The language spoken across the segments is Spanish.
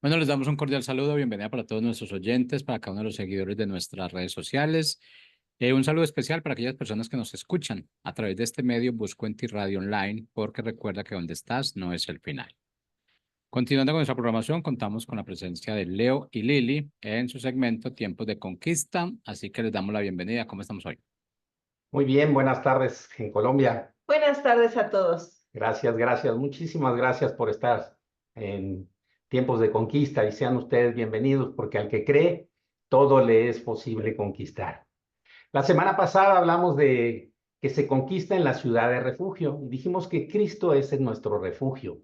Bueno, les damos un cordial saludo, bienvenida para todos nuestros oyentes, para cada uno de los seguidores de nuestras redes sociales. Un saludo especial para aquellas personas que nos escuchan a través de este medio Buscuenti Radio Online, porque recuerda que donde estás no es el final. Continuando con nuestra programación, contamos con la presencia de Leo y Lili en su segmento Tiempos de Conquista, así que les damos la bienvenida. ¿Cómo estamos hoy? Muy bien, buenas tardes en Colombia. Buenas tardes a todos. Gracias, gracias. Muchísimas gracias por estar en tiempos de conquista y sean ustedes bienvenidos porque al que cree, todo le es posible conquistar. La semana pasada hablamos de que se conquista en la ciudad de refugio y dijimos que Cristo es nuestro refugio.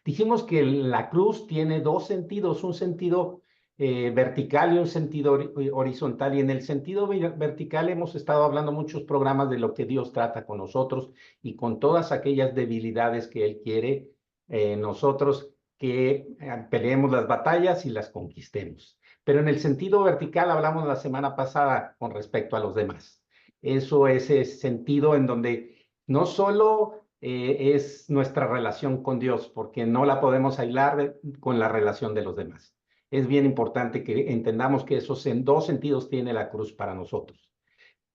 Dijimos que la cruz tiene dos sentidos, un sentido vertical y un sentido horizontal. Y en el sentido vertical hemos estado hablando muchos programas de lo que Dios trata con nosotros y con todas aquellas debilidades que Él quiere nosotros que peleemos las batallas y las conquistemos. Pero en el sentido vertical hablamos la semana pasada con respecto a los demás. Eso es ese sentido en donde no solo es nuestra relación con Dios, porque no la podemos aislar con la relación de los demás. Es bien importante que entendamos que esos en dos sentidos tiene la cruz para nosotros.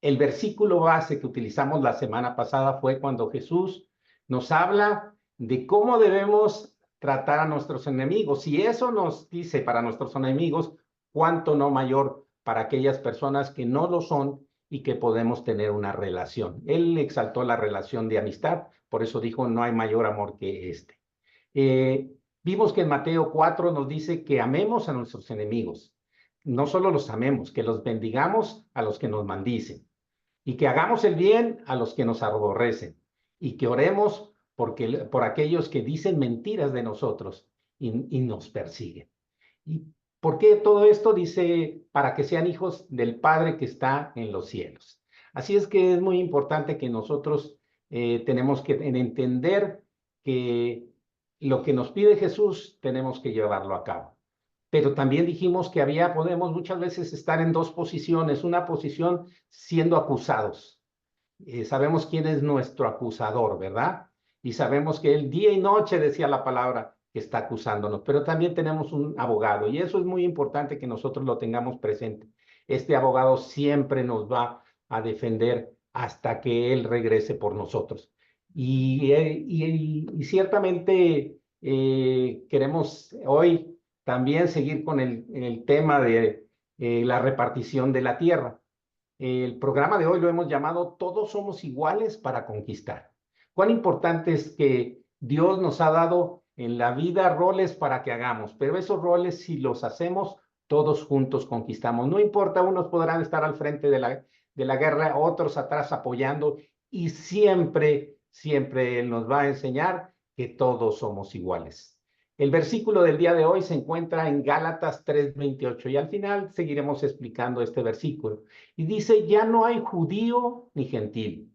El versículo base que utilizamos la semana pasada fue cuando Jesús nos habla de cómo debemos tratar a nuestros enemigos. Y eso nos dice para nuestros enemigos, cuánto no mayor para aquellas personas que no lo son y que podemos tener una relación. Él exaltó la relación de amistad, por eso dijo, no hay mayor amor que este. Eh, Vimos que en Mateo 4 nos dice que amemos a nuestros enemigos. No solo los amemos, que los bendigamos a los que nos maldicen y que hagamos el bien a los que nos aborrecen y que oremos por aquellos que dicen mentiras de nosotros y nos persiguen. ¿Y por qué todo esto? Dice, para que sean hijos del Padre que está en los cielos. Así es que es muy importante que nosotros tenemos que entender que lo que nos pide Jesús tenemos que llevarlo a cabo. Pero también dijimos que podemos muchas veces estar en dos posiciones. Una posición siendo acusados. Sabemos quién es nuestro acusador, ¿verdad? Y sabemos que él día y noche decía la palabra que está acusándonos, pero también tenemos un abogado y eso es muy importante que nosotros lo tengamos presente. Este abogado siempre nos va a defender hasta que él regrese por nosotros. Y ciertamente queremos hoy también seguir con el tema de la repartición de la tierra. El programa de hoy lo hemos llamado Todos somos iguales para conquistar. Cuán importante es que Dios nos ha dado en la vida roles para que hagamos, pero esos roles si los hacemos, todos juntos conquistamos. No importa, unos podrán estar al frente de la guerra, otros atrás apoyando y siempre, siempre Él nos va a enseñar que todos somos iguales. El versículo del día de hoy se encuentra en Gálatas 3:28 y al final seguiremos explicando este versículo. Y dice, ya no hay judío ni gentil,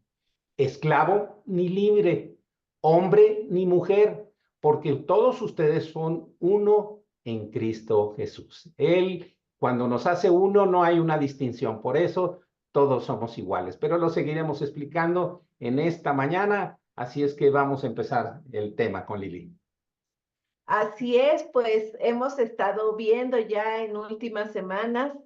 esclavo ni libre, hombre ni mujer, porque todos ustedes son uno en Cristo Jesús. Él, cuando nos hace uno, no hay una distinción. Por eso todos somos iguales. Pero lo seguiremos explicando en esta mañana. Así es que vamos a empezar el tema con Lili. Así es, pues hemos estado viendo ya en últimas semanas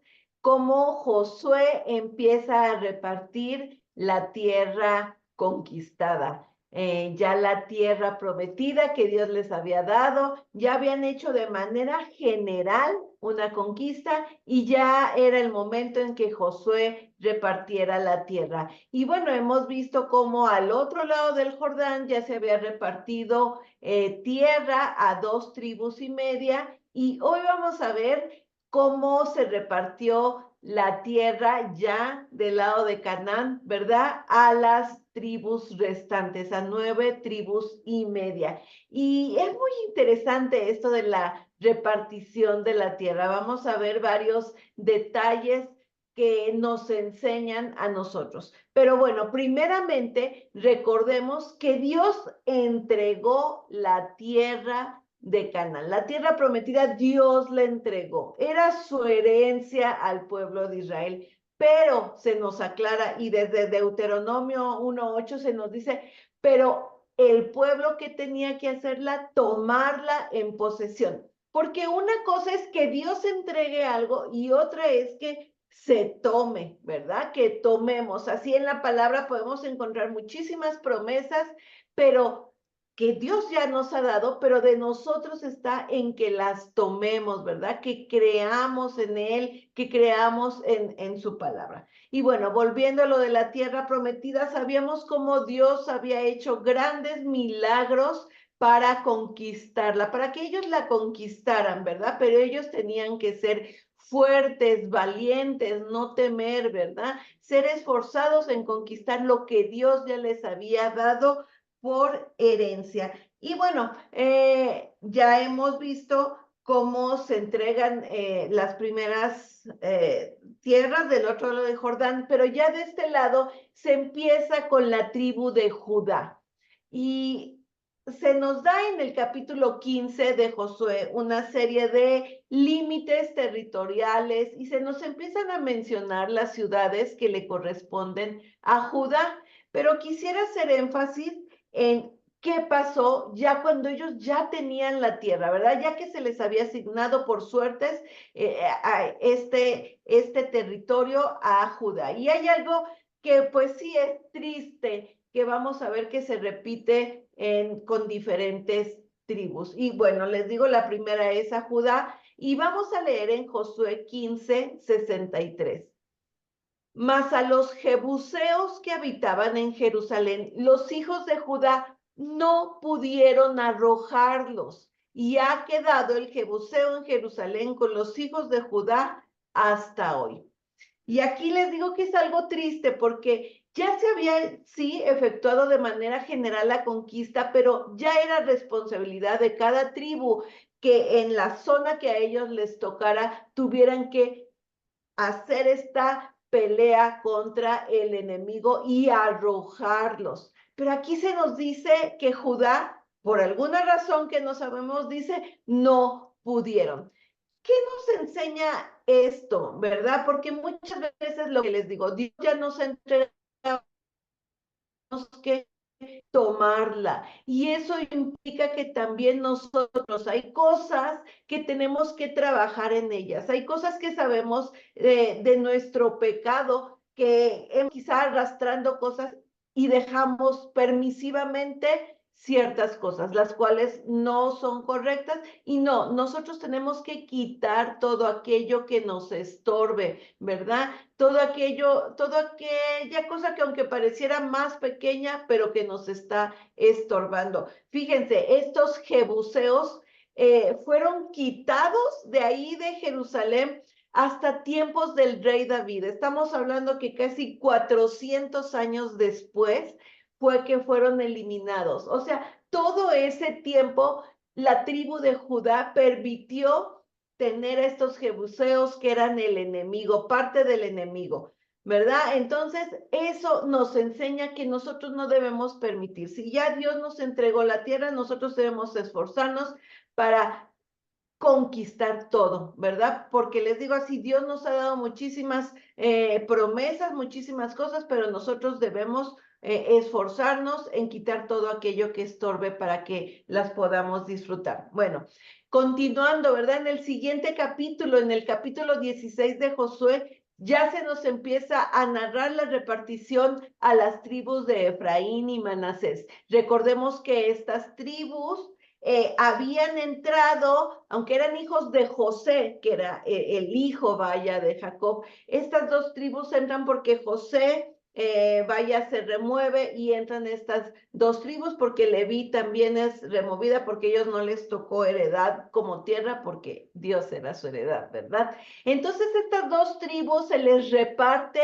cómo Josué empieza a repartir la tierra conquistada. Ya la tierra prometida que Dios les había dado, ya habían hecho de manera general una conquista y ya era el momento en que Josué repartiera la tierra. Y bueno, hemos visto cómo al otro lado del Jordán ya se había repartido tierra a 2,5 tribus, y hoy vamos a ver cómo se repartió la tierra ya del lado de Canaán, ¿verdad? A las tribus restantes, a 9,5 tribus. Y es muy interesante esto de la repartición de la tierra. Vamos a ver varios detalles que nos enseñan a nosotros. Pero bueno, primeramente recordemos que Dios entregó la tierra de Canaán. La tierra prometida Dios la entregó. Era su herencia al pueblo de Israel. Pero se nos aclara y desde Deuteronomio 1:8 se nos dice, pero el pueblo que tenía que hacerla, tomarla en posesión. porque una cosa es que Dios entregue algo y otra es que se tome, ¿verdad? Que tomemos. Así en la palabra podemos encontrar muchísimas promesas, pero que Dios ya nos ha dado, pero de nosotros está en que las tomemos, ¿verdad? Que creamos en Él, que creamos en su palabra. Y bueno, volviendo a lo de la tierra prometida, sabíamos cómo Dios había hecho grandes milagros para conquistarla, para que ellos la conquistaran, ¿verdad? Pero ellos tenían que ser fuertes, valientes, no temer, ¿verdad? Ser esforzados en conquistar lo que Dios ya les había dado por herencia. Y bueno, ya hemos visto cómo se entregan las primeras tierras del otro lado de Jordán, pero ya de este lado se empieza con la tribu de Judá. Y se nos da en el capítulo 15 de Josué una serie de límites territoriales y se nos empiezan a mencionar las ciudades que le corresponden a Judá, pero quisiera hacer énfasis en qué pasó ya cuando ellos ya tenían la tierra, ¿verdad? Ya que se les había asignado por suertes este territorio a Judá. Y hay algo que pues sí es triste, que vamos a ver que se repite con diferentes tribus. Y bueno, les digo, la primera es a Judá, y vamos a leer en Josué 15:63. Mas a los jebuseos que habitaban en Jerusalén, los hijos de Judá no pudieron arrojarlos, y ha quedado el jebuseo en Jerusalén con los hijos de Judá hasta hoy. Y aquí les digo que es algo triste porque ya se había, sí, efectuado de manera general la conquista, pero ya era responsabilidad de cada tribu que en la zona que a ellos les tocara tuvieran que hacer esta pelea contra el enemigo y arrojarlos. Pero aquí se nos dice que Judá, por alguna razón que no sabemos, dice, no pudieron. ¿Qué nos enseña esto, verdad? Porque muchas veces lo que les digo, Dios ya nos entrega que tomarla. Y eso implica que también nosotros hay cosas que tenemos que trabajar en ellas. Hay cosas que sabemos de nuestro pecado, que quizá arrastrando cosas y dejamos permisivamente ciertas cosas, las cuales no son correctas. Y no, nosotros tenemos que quitar todo aquello que nos estorbe, ¿verdad? Toda aquella cosa que aunque pareciera más pequeña, pero que nos está estorbando. Fíjense, estos jebuseos fueron quitados de ahí de Jerusalén hasta tiempos del rey David. Estamos hablando que casi 400 años después fue que fueron eliminados. O sea, todo ese tiempo la tribu de Judá permitió tener a estos jebuseos que eran el enemigo, parte del enemigo, ¿verdad? Entonces, eso nos enseña que nosotros no debemos permitir. Si ya Dios nos entregó la tierra, nosotros debemos esforzarnos para conquistar todo, ¿verdad? Porque les digo así, Dios nos ha dado muchísimas promesas, muchísimas cosas, pero nosotros debemos esforzarnos en quitar todo aquello que estorbe para que las podamos disfrutar. Bueno, continuando, ¿verdad? En el siguiente capítulo, en el capítulo 16 de Josué, ya se nos empieza a narrar la repartición a las tribus de Efraín y Manasés. Recordemos que estas tribus habían entrado, aunque eran hijos de José, que era el hijo, vaya, de Jacob, estas dos tribus entran porque José, vaya, se remueve y entran estas dos tribus porque Leví también es removida porque ellos no les tocó heredad como tierra porque Dios era su heredad, ¿verdad? Entonces estas dos tribus se les reparte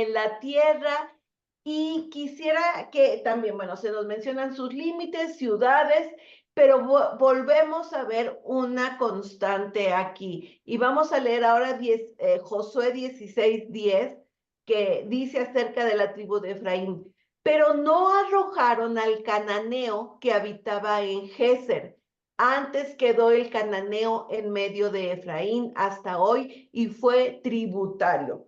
la tierra. Y quisiera que también, bueno, se nos mencionan sus límites, ciudades, pero volvemos a ver una constante aquí. Y vamos a leer ahora Josué 16:10, que dice acerca de la tribu de Efraín. Pero no arrojaron al cananeo que habitaba en Géser. Antes quedó el cananeo en medio de Efraín hasta hoy y fue tributario.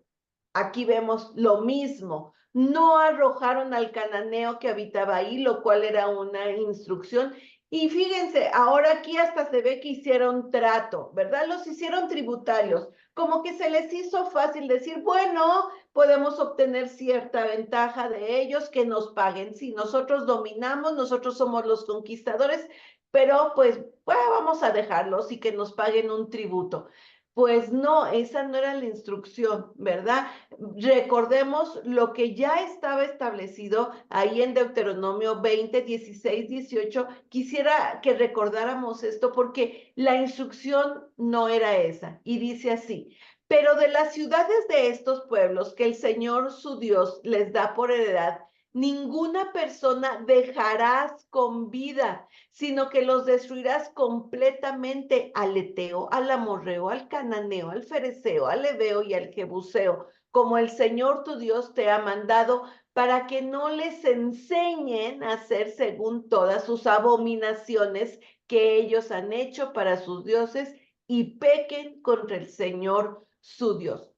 Aquí vemos lo mismo. No arrojaron al cananeo que habitaba ahí, lo cual era una instrucción, Y fíjense, ahora aquí hasta se ve que hicieron trato, ¿verdad? Los hicieron tributarios, como que se les hizo fácil decir, bueno, podemos obtener cierta ventaja de ellos, que nos paguen. Si nosotros dominamos, nosotros somos los conquistadores, pero pues, vamos a dejarlos y que nos paguen un tributo. Pues no, esa no era la instrucción, ¿verdad? Recordemos lo que ya estaba establecido ahí en Deuteronomio 20, 16, 18. Quisiera que recordáramos esto porque la instrucción no era esa. Y dice así: pero de las ciudades de estos pueblos que el Señor su Dios les da por heredad, ninguna persona dejarás con vida, sino que los destruirás completamente: al Eteo, al Amorreo, al Cananeo, al Fereceo, al Heveo y al Jebuseo, como el Señor tu Dios te ha mandado, para que no les enseñen a hacer según todas sus abominaciones que ellos han hecho para sus dioses, y pequen contra el Señor su Dios.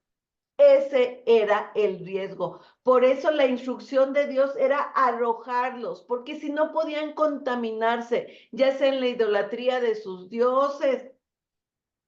Ese era el riesgo. Por eso la instrucción de Dios era arrojarlos, porque si no podían contaminarse, ya sea en la idolatría de sus dioses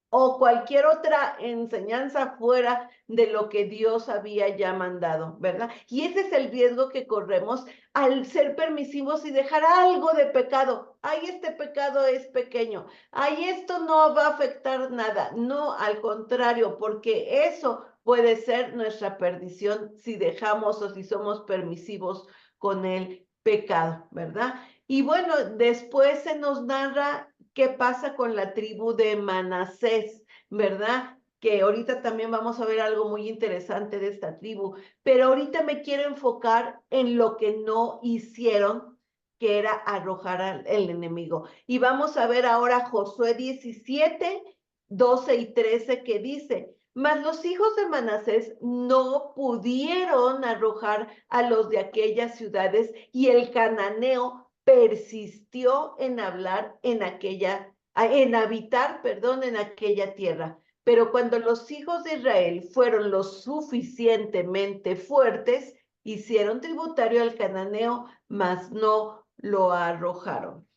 o cualquier otra enseñanza fuera de lo que Dios había ya mandado, ¿verdad? Y ese es el riesgo que corremos al ser permisivos y dejar algo de pecado. Ay, este pecado es pequeño. Ay, esto no va a afectar nada. No, al contrario, porque eso puede ser nuestra perdición si dejamos o si somos permisivos con el pecado, ¿verdad? Y bueno, después se nos narra qué pasa con la tribu de Manasés, ¿verdad? Que ahorita también vamos a ver algo muy interesante de esta tribu, pero ahorita me quiero enfocar en lo que no hicieron, que era arrojar al enemigo. Y vamos a ver ahora Josué 17, 12 y 13, que dice: mas los hijos de Manasés no pudieron arrojar a los de aquellas ciudades, y el cananeo persistió en habitar, en aquella tierra. Pero cuando los hijos de Israel fueron lo suficientemente fuertes, hicieron tributario al cananeo, mas no lo arrojaron.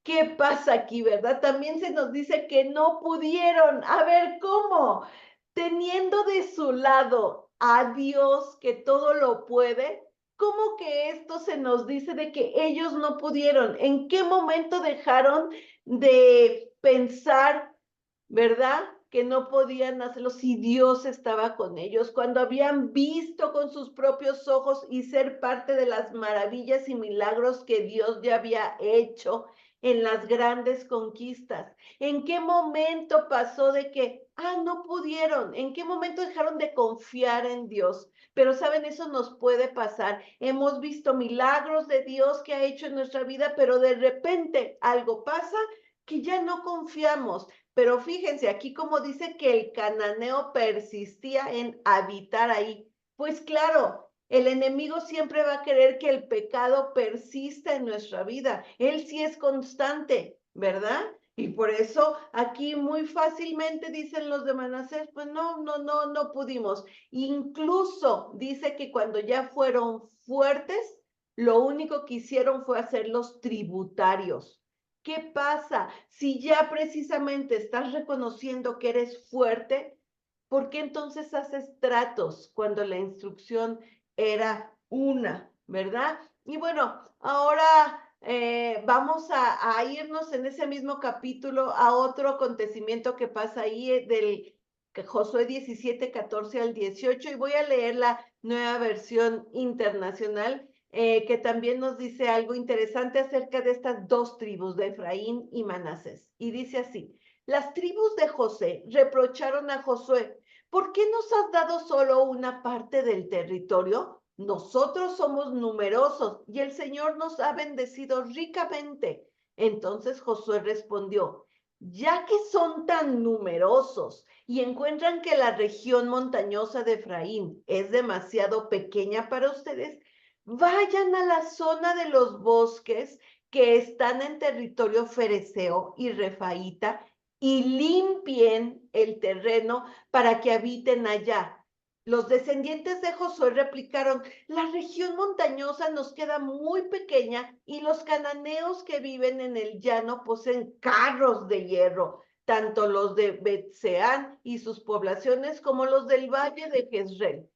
¿Qué pasa aquí, verdad? También se nos dice que no pudieron. A ver, ¿cómo? Teniendo de su lado a Dios, que todo lo puede, ¿cómo que esto se nos dice de que ellos no pudieron? ¿En qué momento dejaron de pensar, verdad, que no podían hacerlo si Dios estaba con ellos, cuando habían visto con sus propios ojos y ser parte de las maravillas y milagros que Dios ya había hecho en las grandes conquistas? ¿En qué momento pasó de que, no pudieron? ¿En qué momento dejaron de confiar en Dios? Pero saben, eso nos puede pasar. Hemos visto milagros de Dios que ha hecho en nuestra vida, pero de repente algo pasa que ya no confiamos. Pero fíjense, aquí como dice que el cananeo persistía en habitar ahí. Pues claro, el enemigo siempre va a querer que el pecado persista en nuestra vida. Él sí es constante, ¿verdad? Y por eso aquí muy fácilmente dicen los de Manasés, pues no pudimos. Incluso dice que cuando ya fueron fuertes, lo único que hicieron fue hacerlos tributarios. ¿Qué pasa? Si ya precisamente estás reconociendo que eres fuerte, ¿por qué entonces haces tratos cuando la instrucción era una, verdad? Y bueno, ahora vamos a irnos en ese mismo capítulo a otro acontecimiento que pasa ahí del Josué 17, 14 al 18, y voy a leer la nueva versión internacional, que también nos dice algo interesante acerca de estas dos tribus de Efraín y Manasés. Y dice así: las tribus de José reprocharon a Josué: ¿por qué nos has dado solo una parte del territorio? Nosotros somos numerosos y el Señor nos ha bendecido ricamente. Entonces Josué respondió: ya que son tan numerosos y encuentran que la región montañosa de Efraín es demasiado pequeña para ustedes, vayan a la zona de los bosques que están en territorio fereceo y refaíta y limpien el terreno para que habiten allá. Los descendientes de Josué replicaron: la región montañosa nos queda muy pequeña y los cananeos que viven en el llano poseen carros de hierro, tanto los de Bet-Seán y sus poblaciones como los del valle de Jezreel.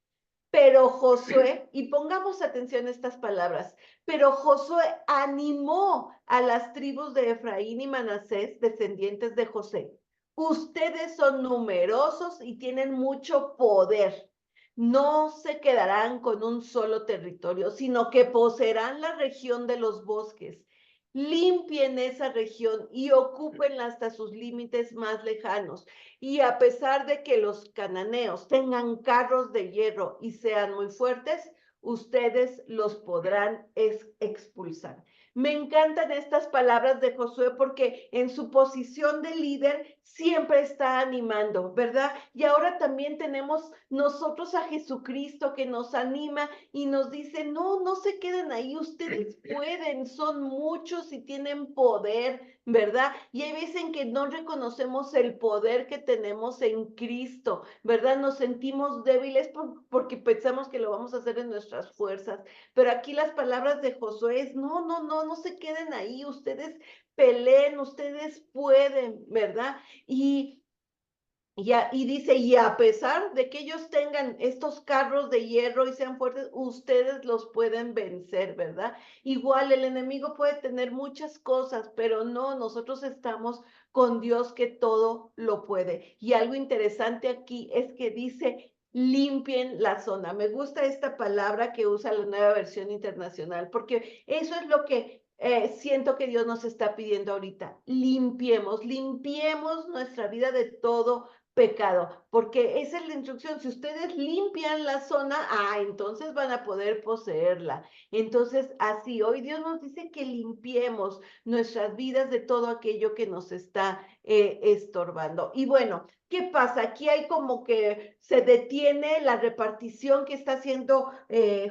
Pero Josué, y pongamos atención a estas palabras, pero Josué animó a las tribus de Efraín y Manasés, descendientes de José. Ustedes son numerosos y tienen mucho poder. No se quedarán con un solo territorio, sino que poseerán la región de los bosques. Limpien esa región y ocúpenla hasta sus límites más lejanos. Y a pesar de que los cananeos tengan carros de hierro y sean muy fuertes, ustedes los podrán expulsar. Me encantan estas palabras de Josué porque en su posición de líder siempre está animando, ¿verdad? Y ahora también tenemos nosotros a Jesucristo que nos anima y nos dice: no, no se queden ahí, ustedes pueden, son muchos y tienen poder, ¿verdad? Y hay veces en que no reconocemos el poder que tenemos en Cristo, ¿verdad? Nos sentimos débiles porque pensamos que lo vamos a hacer en nuestras fuerzas, pero aquí las palabras de Josué es: no, no, no, no se queden ahí, ustedes peleen, ustedes pueden, ¿verdad? Y dice: y a pesar de que ellos tengan estos carros de hierro y sean fuertes, ustedes los pueden vencer, ¿verdad? Igual el enemigo puede tener muchas cosas, pero no, nosotros estamos con Dios que todo lo puede. Y algo interesante aquí es que dice: limpien la zona. Me gusta esta palabra que usa la Nueva Versión Internacional, porque eso es lo que siento que Dios nos está pidiendo ahorita. Limpiemos nuestra vida de todo pecado, porque esa es la instrucción. Si ustedes limpian la zona, entonces van a poder poseerla. Entonces, así, hoy Dios nos dice que limpiemos nuestras vidas de todo aquello que nos está estorbando. Y bueno, ¿qué pasa? Aquí hay como que se detiene la repartición que está haciendo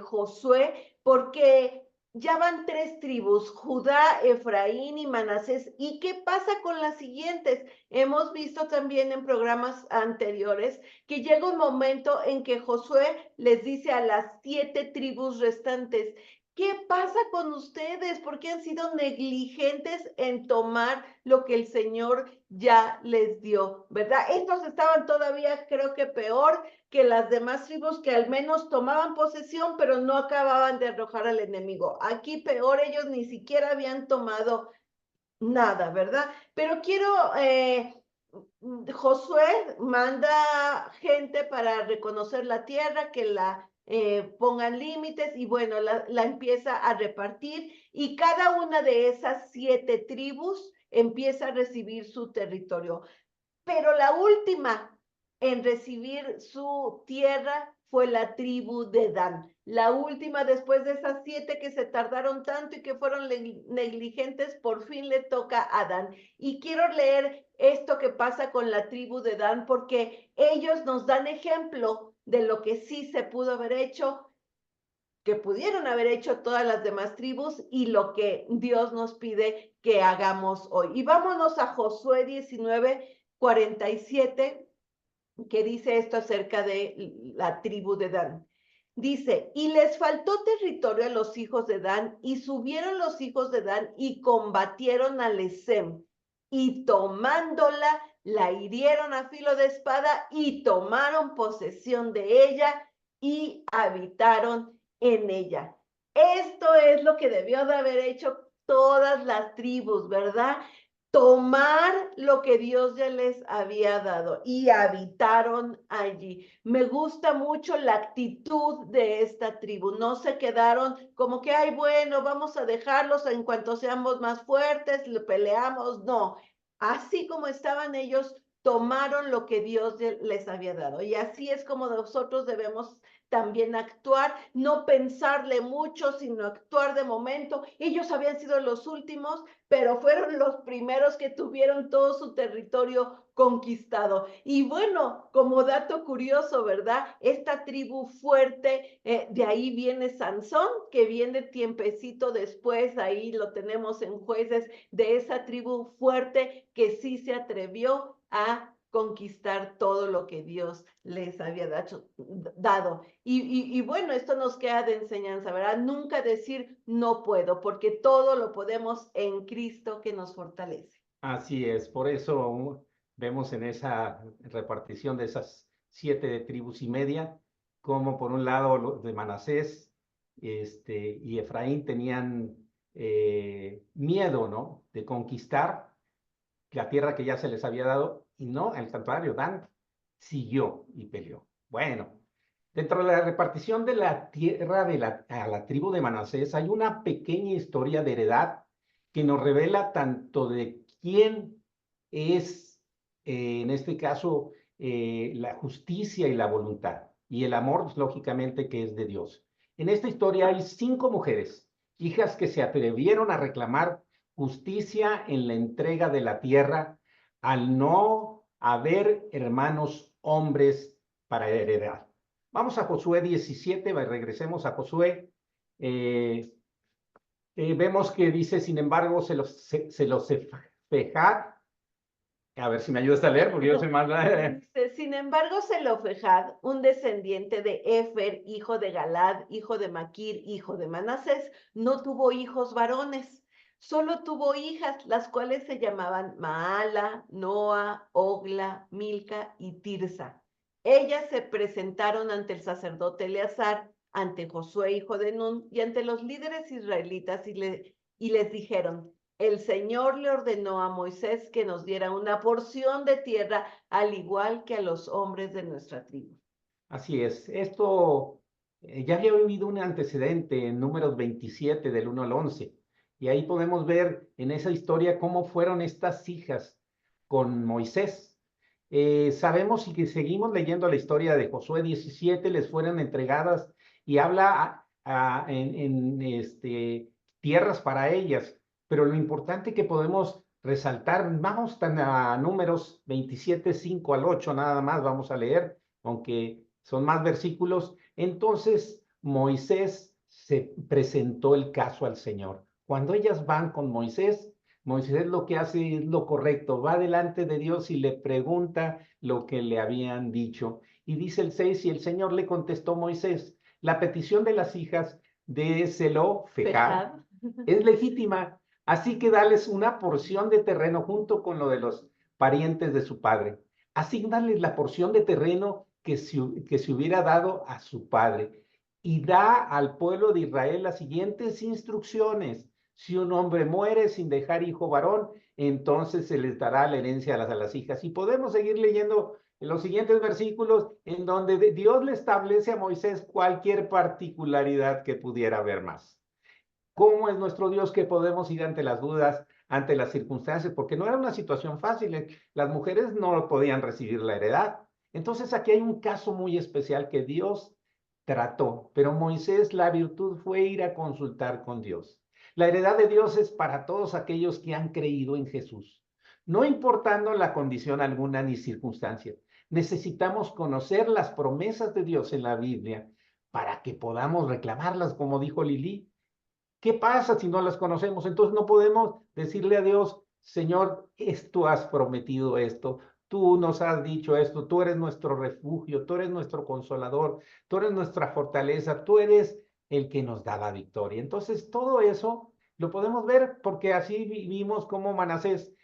Josué, porque ya van 3 tribus: Judá, Efraín y Manasés. ¿Y qué pasa con las siguientes? Hemos visto también en programas anteriores que llega un momento en que Josué les dice a las 7 tribus restantes: ¿qué pasa con ustedes? ¿Por qué han sido negligentes en tomar lo que el Señor ya les dio? ¿Verdad? Estos estaban todavía, creo que peor que las demás tribus, que al menos tomaban posesión, pero no acababan de arrojar al enemigo. Aquí peor, ellos ni siquiera habían tomado nada, ¿verdad? Pero Josué manda gente para reconocer la tierra, que la pongan límites, y bueno, la empieza a repartir, y cada una de esas 7 tribus empieza a recibir su territorio. Pero la última en recibir su tierra fue la tribu de Dan. La última, después de esas 7 que se tardaron tanto y que fueron negligentes, por fin le toca a Dan. Y quiero leer esto que pasa con la tribu de Dan, porque ellos nos dan ejemplo de lo que sí se pudo haber hecho, que pudieron haber hecho todas las demás tribus, y lo que Dios nos pide que hagamos hoy. Y vámonos a Josué 19:47, que dice esto acerca de la tribu de Dan. Dice: y les faltó territorio a los hijos de Dan, y subieron los hijos de Dan y combatieron a Lesem, y tomándola, la hirieron a filo de espada, y tomaron posesión de ella, y habitaron en ella. Esto es lo que debió de haber hecho todas las tribus, ¿verdad? Tomar lo que Dios ya les había dado, y habitaron allí. Me gusta mucho la actitud de esta tribu. No se quedaron como que: ay, bueno, vamos a dejarlos en cuanto seamos más fuertes, le peleamos. No, así como estaban ellos, tomaron lo que Dios les había dado. Y así es como nosotros debemos también actuar, no pensarle mucho, sino actuar de momento. Ellos habían sido los últimos, pero fueron los primeros que tuvieron todo su territorio conquistado. Y bueno, como dato curioso, ¿verdad? Esta tribu fuerte, de ahí viene Sansón, que viene tiempecito después, ahí lo tenemos en Jueces, de esa tribu fuerte que sí se atrevió a conquistar todo lo que Dios les había dado. Y bueno, esto nos queda de enseñanza, ¿verdad? Nunca decir no puedo, porque todo lo podemos en Cristo que nos fortalece. Así es, por eso vemos en esa repartición de esas 7 tribus y media, como por un lado los de Manasés y Efraín tenían miedo, ¿no?, de conquistar la tierra que ya se les había dado, y no, al contrario, Dan siguió y peleó. Bueno, dentro de la repartición de la tierra a la tribu de Manasés hay una pequeña historia de heredad que nos revela tanto de quién es, en este caso, la justicia y la voluntad, y el amor, pues, lógicamente, que es de Dios. En esta historia hay 5 mujeres, hijas que se atrevieron a reclamar justicia en la entrega de la tierra al no haber hermanos hombres para heredar. Vamos a Josué 17, regresemos a Josué. Vemos que dice, sin embargo, Zelofejad, a ver si me ayudas a leer, porque yo soy más... Sin embargo, Zelofejad, un descendiente de Efer, hijo de Galad, hijo de Maquir, hijo de Manasés, no tuvo hijos varones, solo tuvo hijas, las cuales se llamaban Maala, Noa, Ogla, Milca y Tirsa. Ellas se presentaron ante el sacerdote Eleazar, ante Josué, hijo de Nun, y ante los líderes israelitas, y les dijeron: el Señor le ordenó a Moisés que nos diera una porción de tierra, al igual que a los hombres de nuestra tribu. Así es. Esto ya había habido un antecedente en Números 27, del 1 al 11. Y ahí podemos ver en esa historia cómo fueron estas hijas con Moisés. Sabemos, y que seguimos leyendo la historia de Josué 17, les fueron entregadas, y habla tierras para ellas. Pero lo importante que podemos resaltar, vamos a Números 27, 5 al 8, nada más vamos a leer, aunque son más versículos. Entonces Moisés se presentó el caso al Señor. Cuando ellas van con Moisés, Moisés lo que hace es lo correcto, va delante de Dios y le pregunta lo que le habían dicho. Y dice el 6, y el Señor le contestó a Moisés: la petición de las hijas de Zelofejad es legítima, así que dales una porción de terreno junto con lo de los parientes de su padre. Asignarles la porción de terreno que se hubiera dado a su padre, y da al pueblo de Israel las siguientes instrucciones: si un hombre muere sin dejar hijo varón, entonces se les dará la herencia a las hijas. Y podemos seguir leyendo en los siguientes versículos, en donde Dios le establece a Moisés cualquier particularidad que pudiera haber más. ¿Cómo es nuestro Dios que podemos ir ante las dudas, ante las circunstancias? Porque no era una situación fácil. Las mujeres no podían recibir la heredad. Entonces aquí hay un caso muy especial que Dios trató, pero Moisés, la virtud fue ir a consultar con Dios. La heredad de Dios es para todos aquellos que han creído en Jesús, no importando la condición alguna ni circunstancia. Necesitamos conocer las promesas de Dios en la Biblia para que podamos reclamarlas, como dijo Lili. ¿Qué pasa si no las conocemos? Entonces no podemos decirle a Dios: Señor, tú has prometido esto, tú nos has dicho esto, tú eres nuestro refugio, tú eres nuestro consolador, tú eres nuestra fortaleza, tú eres el que nos da la victoria. Entonces todo eso lo podemos ver, porque así vimos cómo Manasés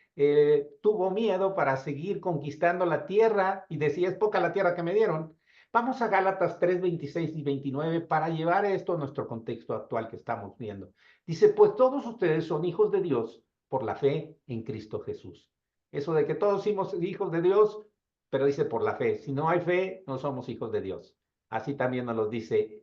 tuvo miedo para seguir conquistando la tierra, y decía: es poca la tierra que me dieron. Vamos a Gálatas 3, 26 y 29 para llevar esto a nuestro contexto actual que estamos viendo. Dice: pues todos ustedes son hijos de Dios por la fe en Cristo Jesús. Eso de que todos somos hijos de Dios, pero dice por la fe. Si no hay fe, no somos hijos de Dios. Así también nos lo dice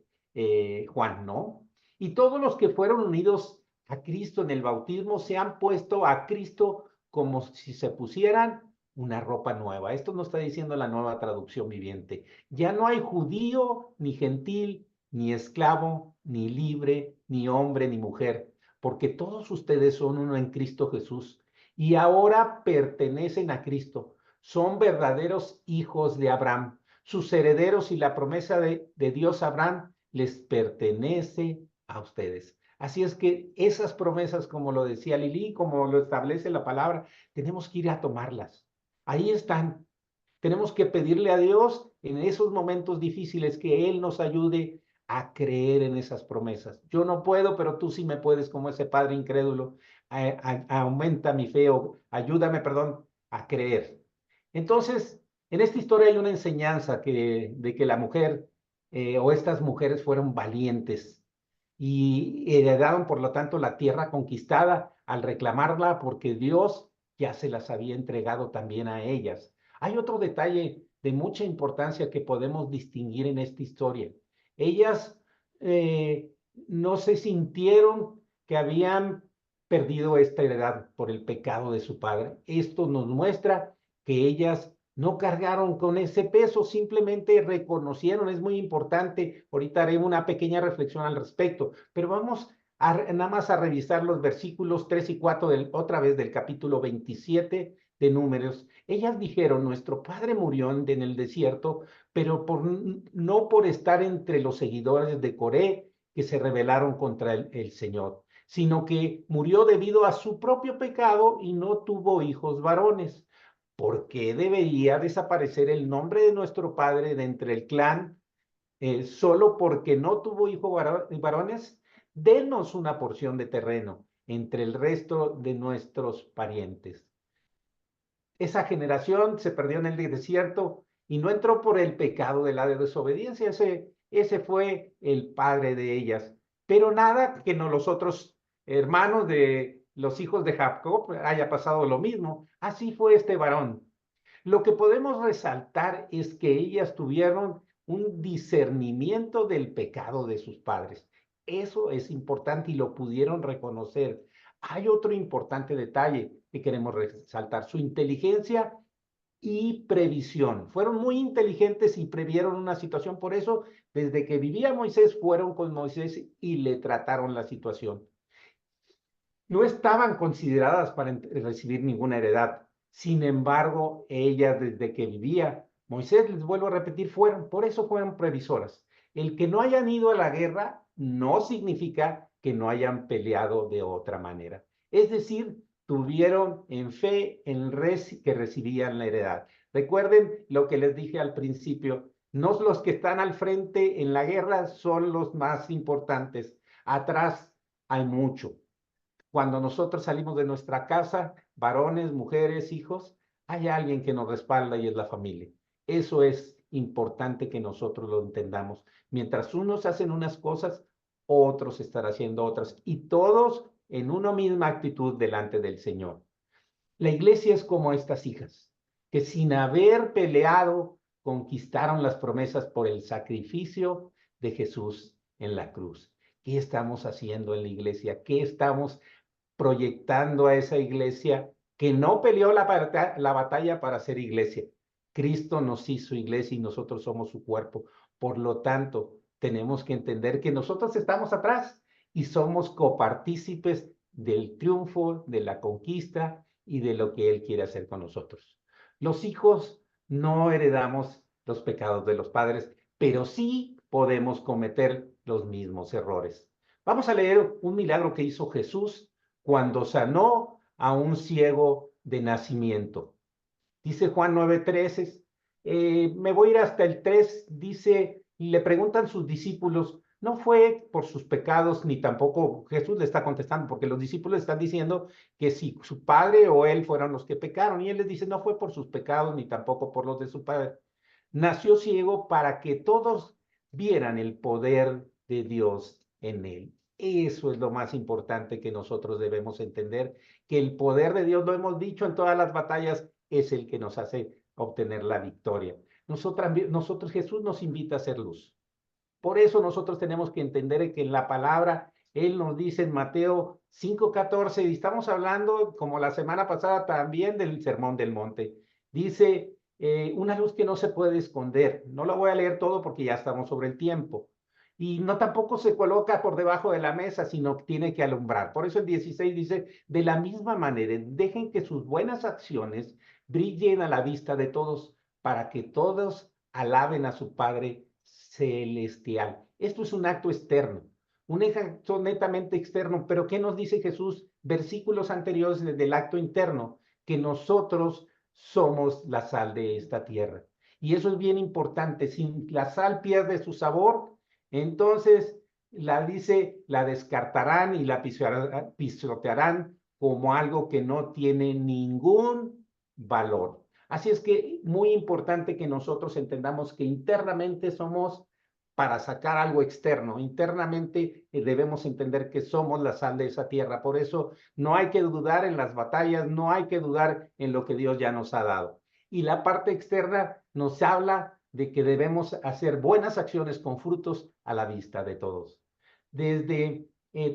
Juan, ¿no? Y todos los que fueron unidos a Cristo en el bautismo se han puesto a Cristo como si se pusieran una ropa nueva. Esto nos está diciendo la Nueva Traducción Viviente. Ya no hay judío, ni gentil, ni esclavo, ni libre, ni hombre, ni mujer, porque todos ustedes son uno en Cristo Jesús, y ahora pertenecen a Cristo. Son verdaderos hijos de Abraham, sus herederos, y la promesa de Dios a Abraham les pertenece a ustedes. Así es que esas promesas, como lo decía Lili, como lo establece la palabra, tenemos que ir a tomarlas. Ahí están. Tenemos que pedirle a Dios en esos momentos difíciles que Él nos ayude a creer en esas promesas. Yo no puedo, pero tú sí me puedes, como ese padre incrédulo. Aumenta mi fe, o ayúdame, perdón, a creer. Entonces, en esta historia hay una enseñanza de que la mujer o estas mujeres fueron valientes y heredaron, por lo tanto, la tierra conquistada al reclamarla porque Dios ya se las había entregado también a ellas. Hay otro detalle de mucha importancia que podemos distinguir en esta historia. Ellas no se sintieron que habían perdido esta heredad por el pecado de su padre. Esto nos muestra que ellas no cargaron con ese peso, simplemente reconocieron. Es muy importante. Ahorita haré una pequeña reflexión al respecto, pero vamos nada más a revisar los versículos 3 y 4 otra vez del capítulo 27 de Números. Ellas dijeron: nuestro padre murió en el desierto, pero no por estar entre los seguidores de Coré que se rebelaron contra el Señor, sino que murió debido a su propio pecado y no tuvo hijos varones. ¿Por qué debería desaparecer el nombre de nuestro padre de entre el clan solo porque no tuvo hijos varones? Denos una porción de terreno entre el resto de nuestros parientes. Esa generación se perdió en el desierto y no entró por el pecado de la desobediencia. Ese fue el padre de ellas. Pero nada que no los otros hermanos de los hijos de Jacob haya pasado lo mismo. Así fue este varón. Lo que podemos resaltar es que ellas tuvieron un discernimiento del pecado de sus padres. Eso es importante y lo pudieron reconocer. Hay otro importante detalle que queremos resaltar: su inteligencia y previsión. Fueron muy inteligentes y previeron una situación. Por eso, desde que vivía Moisés, fueron con Moisés y le trataron la situación. No estaban consideradas para recibir ninguna heredad. Sin embargo, ellas, desde que vivía Moisés, les vuelvo a repetir, por eso fueron previsoras. El que no hayan ido a la guerra no significa que no hayan peleado de otra manera. Es decir, tuvieron en fe que recibían la heredad. Recuerden lo que les dije al principio: no los que están al frente en la guerra son los más importantes. Atrás hay mucho. Cuando nosotros salimos de nuestra casa, varones, mujeres, hijos, hay alguien que nos respalda y es la familia. Eso es importante que nosotros lo entendamos. Mientras unos hacen unas cosas, otros estarán haciendo otras, y todos en una misma actitud delante del Señor. La iglesia es como estas hijas, que sin haber peleado, conquistaron las promesas por el sacrificio de Jesús en la cruz. ¿Qué estamos haciendo en la iglesia? ¿Qué estamos proyectando a esa iglesia que no peleó la batalla para ser iglesia? Cristo nos hizo iglesia y nosotros somos su cuerpo. Por lo tanto, tenemos que entender que nosotros estamos atrás y somos copartícipes del triunfo, de la conquista y de lo que Él quiere hacer con nosotros. Los hijos no heredamos los pecados de los padres, pero sí podemos cometer los mismos errores. Vamos a leer un milagro que hizo Jesús cuando sanó a un ciego de nacimiento. Dice Juan 9:13, me voy a ir hasta el 3, dice, y le preguntan sus discípulos: no fue por sus pecados, ni tampoco Jesús le está contestando, porque los discípulos están diciendo que si su padre o él fueron los que pecaron, y él les dice: no fue por sus pecados, ni tampoco por los de su padre. Nació ciego para que todos vieran el poder de Dios en él. Eso es lo más importante que nosotros debemos entender, que el poder de Dios, lo hemos dicho en todas las batallas, es el que nos hace obtener la victoria. Nosotros Jesús nos invita a ser luz. Por eso nosotros tenemos que entender que en la palabra Él nos dice en Mateo 5:14, y estamos hablando, como la semana pasada también, del Sermón del Monte. Dice, una luz que no se puede esconder. No lo voy a leer todo porque ya estamos sobre el tiempo. Y no tampoco se coloca por debajo de la mesa, sino que tiene que alumbrar. Por eso el 16 dice: de la misma manera, dejen que sus buenas acciones brillen a la vista de todos, para que todos alaben a su Padre celestial. Esto es un acto externo, un acto netamente externo. Pero ¿qué nos dice Jesús? Versículos anteriores del acto interno: que nosotros somos la sal de esta tierra. Y eso es bien importante. Si la sal pierde su sabor, entonces la descartarán y la pisotearán como algo que no tiene ningún valor. Así es que muy importante que nosotros entendamos que internamente somos para sacar algo externo. Internamente debemos entender que somos la sal de esa tierra. Por eso no hay que dudar en las batallas, no hay que dudar en lo que Dios ya nos ha dado. Y la parte externa nos habla de que debemos hacer buenas acciones con frutos a la vista de todos. Desde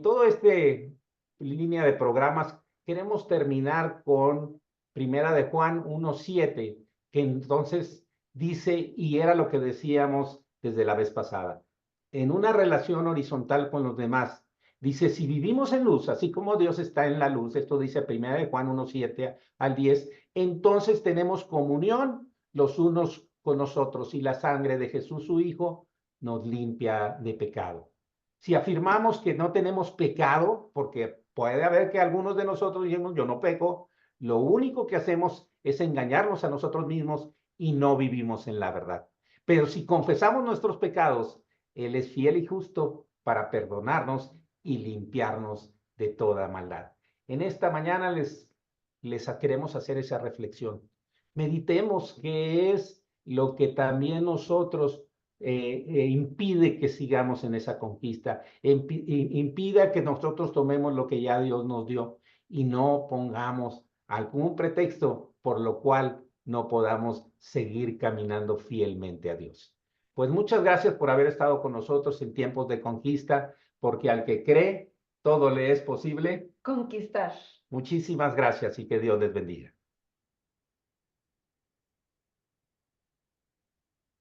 todo este línea de programas, queremos terminar con Primera de Juan 1:7, que entonces dice, y era lo que decíamos desde la vez pasada, en una relación horizontal con los demás. Dice, si vivimos en luz, así como Dios está en la luz, esto dice Primera de Juan 1:7 al 10, entonces tenemos comunión los unos con nosotros y la sangre de Jesús, su Hijo, nos limpia de pecado. Si afirmamos que no tenemos pecado, porque puede haber que algunos de nosotros digamos, yo no peco, lo único que hacemos es engañarnos a nosotros mismos y no vivimos en la verdad. Pero si confesamos nuestros pecados, Él es fiel y justo para perdonarnos y limpiarnos de toda maldad. En esta mañana les queremos hacer esa reflexión. Meditemos qué es lo que también nosotros impide que sigamos en esa conquista, impida que nosotros tomemos lo que ya Dios nos dio y no pongamos algún pretexto por lo cual no podamos seguir caminando fielmente a Dios. Pues muchas gracias por haber estado con nosotros en tiempos de conquista, porque al que cree, todo le es posible conquistar. Muchísimas gracias y que Dios les bendiga.